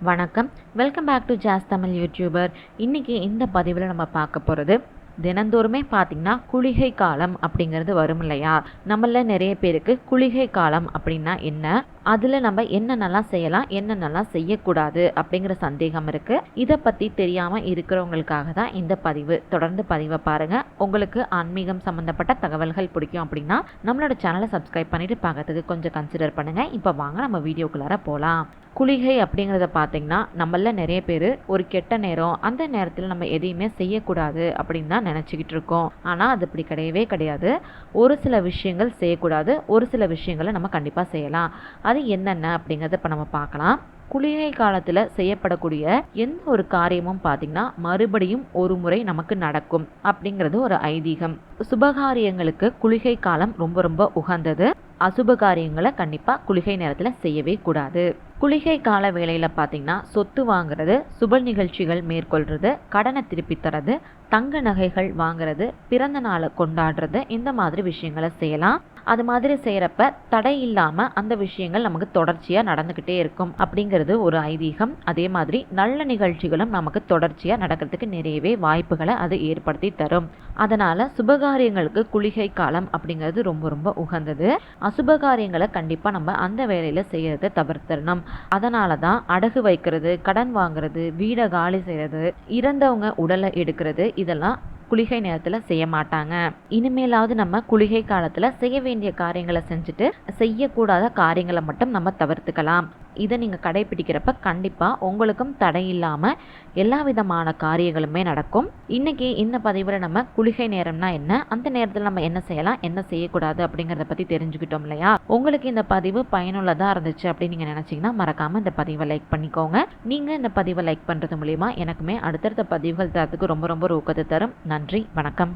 வணக்கம். Welcome back to ஜாஸ் Tamil YouTuber. இன்றைக்கி இந்த பதிவில் நம்ம பார்க்க போகிறது, தினந்தோறுமே பார்த்திங்கன்னா குளிகை காலம் அப்படிங்கிறது வரும் இல்லையா? நம்மள நிறைய பேருக்கு குளிகை காலம் அப்படின்னா என்ன, அதில் நம்ம என்னென்னலாம் செய்யலாம், என்னென்னலாம் செய்யக்கூடாது அப்படிங்கிற சந்தேகம் இருக்குது. இதை பற்றி தெரியாமல் இருக்கிறவங்களுக்காக தான் இந்த பதிவு. தொடர்ந்து பதிவை பாருங்கள். உங்களுக்கு ஆன்மீகம் சம்மந்தப்பட்ட தகவல்கள் பிடிக்கும் அப்படின்னா நம்மளோட சேனலை சப்ஸ்கிரைப் பண்ணிவிட்டு பார்க்கறதுக்கு கொஞ்சம் கன்சிடர் பண்ணுங்கள். இப்போ வாங்க நம்ம வீடியோக்குள்ளார போகலாம். குளிகை அப்படிங்கிறத பார்த்திங்கன்னா நம்மள நிறைய பேர் ஒரு கெட்ட நேரம், அந்த நேரத்தில் நம்ம எதையுமே செய்யக்கூடாது அப்படின்னு தான் நினச்சிக்கிட்டு இருக்கோம். ஆனால் அது அப்படி கிடையவே கிடையாது. ஒரு சில விஷயங்கள் செய்யக்கூடாது, ஒரு சில விஷயங்களை நம்ம கண்டிப்பாக செய்யலாம். அது என்னென்ன அப்படிங்கிறத இப்போ நம்ம பார்க்கலாம். குளிகை காலத்தில் செய்யப்படக்கூடிய எந்த ஒரு காரியமும் பார்த்திங்கன்னா மறுபடியும் ஒரு முறை நமக்கு நடக்கும் அப்படிங்கிறது ஒரு ஐதீகம். சுபகாரியங்களுக்கு குளிகை காலம் ரொம்ப ரொம்ப உகந்தது. அசுப காரியங்களை கண்டிப்பாக குளிகை நேரத்தில் செய்யவே கூடாது. குளிகை கால வேளையில் பார்த்திங்கன்னா சொத்து வாங்குறது, சுப நிகழ்ச்சிகள் மேற்கொள்கிறது, கடனை திருப்பி தரது, தங்க நகைகள் வாங்குறது, பிறந்த நாளை கொண்டாடுறது, இந்த மாதிரி விஷயங்களை செய்யலாம். அது மாதிரி செய்கிறப்ப தடை இல்லாமல் அந்த விஷயங்கள் நமக்கு தொடர்ச்சியாக நடந்துக்கிட்டே இருக்கும் அப்படிங்கிறது ஒரு ஐதீகம். அதே மாதிரி நல்ல நிகழ்ச்சிகளும் நமக்கு தொடர்ச்சியாக நடக்கிறதுக்கு நிறையவே வாய்ப்புகளை அது ஏற்படுத்தி தரும். அதனால் சுபகாரியங்களுக்கு குளிகை காலம் அப்படிங்கிறது ரொம்ப ரொம்ப உகந்தது. அசுபகாரியங்களை கண்டிப்பாக நம்ம அந்த வேலையில் செய்கிறத தவிர்த்தரணும். அதனால தான் அடகு வைக்கிறது, கடன் வாங்குறது, வீடை காலி செய்கிறது, இறந்தவங்க உடலை எடுக்கிறது, இதெல்லாம் குளிகை நேரத்தில் செய்ய மாட்டாங்க. இனிமேலாவது நம்ம குளிகை காலத்தில் செய்ய வேண்டிய காரியங்களை செஞ்சுட்டு செய்யக்கூடாத காரியங்களை மட்டும் நம்ம தவிர்த்துக்கலாம். இதை நீங்கள் கடைபிடிக்கிறப்ப கண்டிப்பாக உங்களுக்கும் தடை இல்லாமல் எல்லா விதமான காரியங்களுமே நடக்கும். இன்றைக்கி இந்த பதிவில் நம்ம குளிகை நேரம்னா என்ன, அந்த நேரத்தில் நம்ம என்ன செய்யலாம், என்ன செய்யக்கூடாது அப்படிங்கிறத பற்றி தெரிஞ்சுக்கிட்டோம் இல்லையா? உங்களுக்கு இந்த பதிவு பயனுள்ளதாக இருந்துச்சு அப்படின்னு நீங்கள் நினச்சிங்கன்னா மறக்காமல் இந்த பதிவை லைக் பண்ணிக்கோங்க. நீங்கள் இந்த பதிவை லைக் பண்ணுறது மூலிமா எனக்குமே அடுத்தடுத்த பதிவுகள் தரத்துக்கு ரொம்ப ரொம்ப ஊக்கத்தை தரும். நன்றி, வணக்கம்.